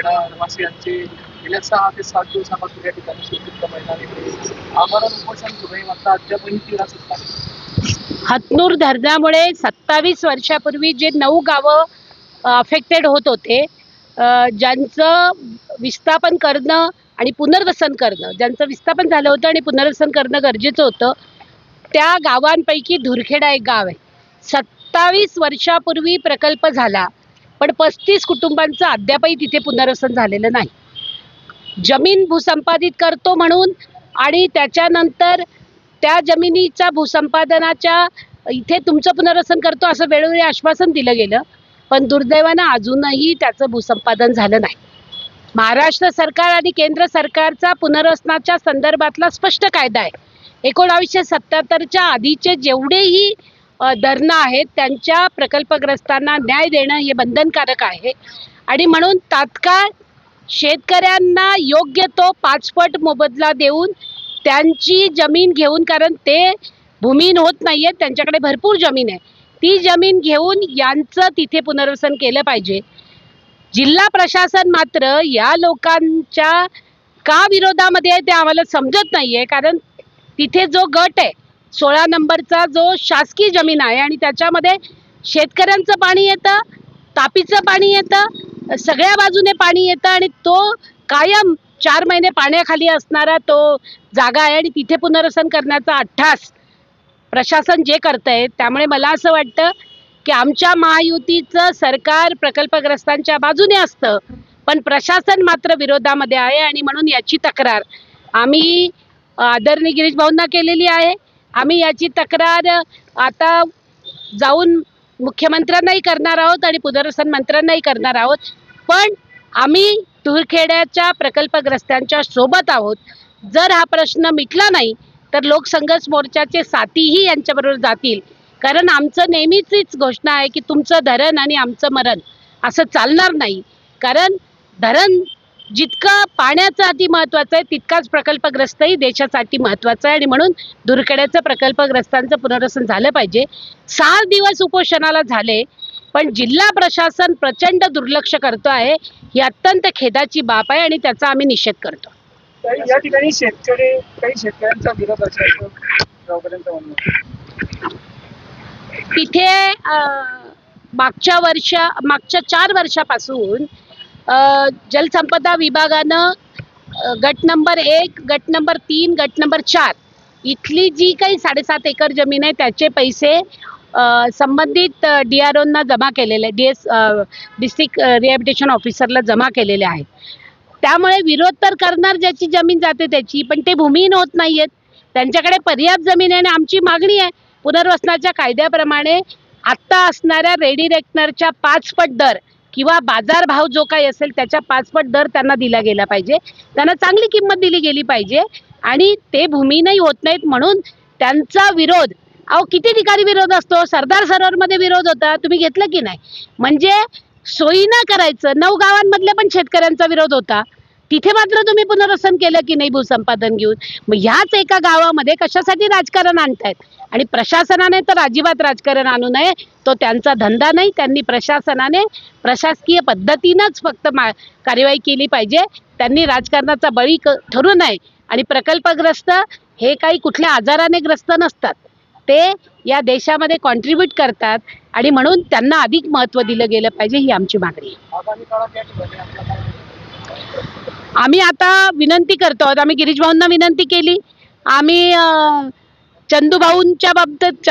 वासियांचे गेल्या 6 ते 7 दिवसापासून या ठिकाणी शेतीच्या मैदानी आमरण उपोषण सुरू आहे, मात्र अद्यापही ती सुद्धा हतनूर धरणामुळे 27 वर्षापूर्वी जे 9 गावं अफेक्टेड होत होते, ज्यांचं विस्थापन करणं आणि पुनर्वसन करणं, ज्यांचं विस्थापन झालं होतं आणि पुनर्वसन करणं गरजेचं होतं, त्या गावांपैकी धुरखेडा एक गाव आहे. 27 वर्षापूर्वी प्रकल्प झाला, पण 35 कुटुंबांचं अद्यापही तिथे पुनर्वसन झालेलं नाही. जमीन भूसंपादित करतो म्हणून आणि त्याच्यानंतर त्या जमिनीच्या भूसंपादनाच्या इथे तुमचं पुनर्वसन करतो असं वेळोवेळी आश्वासन दिलं गेलं, पण दुर्दैवानं अजूनही त्याचं भूसंपादन झालं नाही. महाराष्ट्र सरकार आणि केंद्र सरकारचा पुनर्वसनाच्या संदर्भातला स्पष्ट कायदा आहे. 1977च्या आधीचे जेवढेही धरणं आहेत त्यांच्या प्रकल्पग्रस्तांना न्याय देणं हे बंधनकारक आहे आणि म्हणून तात्काळ शेतकऱ्यांना योग्य तो 5 पट मोबदला देऊन त्यांची जमीन घेऊन, कारण ते भूमिहीन होत नाही आहेत, त्यांच्याकडे भरपूर जमीन आहे, ती जमीन घेऊन यांचं तिथे पुनर्वसन केलं पाहिजे. जिल्हा प्रशासन मात्र या लोकांच्या का विरोधामध्ये आहे ते आम्हाला समजत नाही आहे. कारण तिथे जो गट आहे 16 नंबरचा, जो शासकीय जमीन आहे आणि त्याच्यामध्ये शेतकऱ्यांचं पाणी येतं, तापीचं पाणी येतं, सगळ्या बाजूने पाणी येतं आणि तो कायम 4 महिने पाण्याखाली असणारा तो जागा आहे आणि तिथे पुनर्वसन करण्याचा अट्टास प्रशासन जे करतंय. त्यामुळे मला असं वाटतं की आमच्या महायुतीचं सरकार प्रकल्पग्रस्तांच्या बाजूने असतं, पण प्रशासन मात्र विरोधामध्ये आहे आणि म्हणून याची तक्रार आम्ही आदरणीय गिरीश भाऊंना केलेली आहे. आम्ही याची तक्रार आता जाऊन मुख्यमंत्र्यांनाही करणार आहोत आणि पुनर्वसन मंत्र्यांनाही करणार आहोत. पण आम्ही धुरखेड्याच्या प्रकल्पग्रस्तांच्या सोबत आहोत. जर हा प्रश्न मिटला नाही तर लोकसंघर्ष मोर्चाचे साथीही यांच्याबरोबर जातील, कारण आमचं नेहमीचीच घोषणा आहे की तुमचं धरण आणि आमचं मरण असं चालणार नाही. कारण धरण जितकं पाण्याचं अति महत्त्वाचं आहे तितकाच प्रकल्पग्रस्तही देशासाठी महत्त्वाचं आहे आणि म्हणून धुरखेड्याचं प्रकल्पग्रस्तांचं पुनर्वसन झालं पाहिजे. 6 दिवस उपोषणाला झाले, पण जिल्हा प्रशासन प्रचंड दुर्लक्ष करतो आहे. ही अत्यंत खेदाची बाब आहे आणि त्याचा आम्ही निषेध करतो. या ठिकाणी काही शेतकऱ्यांचा विरोध असेल तिथे मागच्या 4 वर्षापासून जलसंपदा विभागानं गट नंबर 1, गट नंबर 3, गट नंबर 4 इथली जी काही 7.5 एकर जमीन आहे त्याचे पैसे संबंधित DROंना जमा केलेले, डिस्ट्रिक्ट रिहॅबिलिटेशन ऑफिसरला जमा केलेले आहेत. त्यामुळे विरोध तर करणार ज्याची जमीन जाते त्याची, पण ते भूमिहीन होत नाही आहेत, त्यांच्याकडे पर्याप्त जमीन आहे आणि आमची मागणी आहे पुनर्वसनाच्या कायद्याप्रमाणे आत्ता असणाऱ्या रेडी रेकनरच्या 5 पट दर किंवा बाजारभाव जो काही असेल त्याच्या 5 पट दर त्यांना दिला गेला पाहिजे, त्यांना चांगली किंमत दिली गेली पाहिजे आणि ते भूमिहीनही होत नाहीत म्हणून त्यांचा विरोध. अहो किती ठिकाणी विरोध असतो, सरदार सरोवरमध्ये विरोध होता, तुम्ही घेतलं की नाही? म्हणजे सोयीनं करायचं. 9 गावांमधले पण शेतकऱ्यांचा विरोध होता, तिथे मात्र तुम्ही पुनर्वसन केलं की नाही भूसंपादन घेऊन? मग ह्याच एका गावामध्ये कशासाठी राजकारण आणतायत? आणि प्रशासनाने तर अजिबात राजकारण आणू नये, तो त्यांचा धंदा नाही. त्यांनी प्रशासनाने प्रशासकीय पद्धतीनंच फक्त कार्यवाही केली पाहिजे. त्यांनी राजकारणाचा बळी ठरू नये. आणि प्रकल्पग्रस्त हे काही कुठल्या आजाराने ग्रस्त नसतात, ते या देशामध्ये कॉन्ट्रीब्यूट करतात आणि म्हणून त्यांना अधिक महत्त्व दिलं गेलं पाहिजे, ही आमची मागणी आहे. आम्ही आता विनंती करतो आहोत, आम्ही गिरीश भाऊंना विनंती केली, आम्ही चंदूभाऊंच्या बाबतीत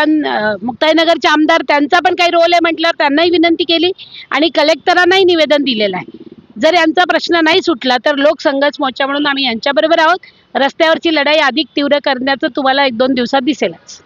मुक्ताईनगरचे आमदार त्यांचा पण काही रोल आहे म्हटल्यावर त्यांनाही विनंती केली आणि कलेक्टरांनाही निवेदन दिलेलं आहे. जर यांचा प्रश्न नाही सुटला तर लोकसंघर्ष मोर्चा म्हणून आम्ही यांच्याबरोबर आहोत. रस्त्यावरची लढाई अधिक तीव्र करण्याचं तुम्हाला 1-2 दिवसात दिसेलच.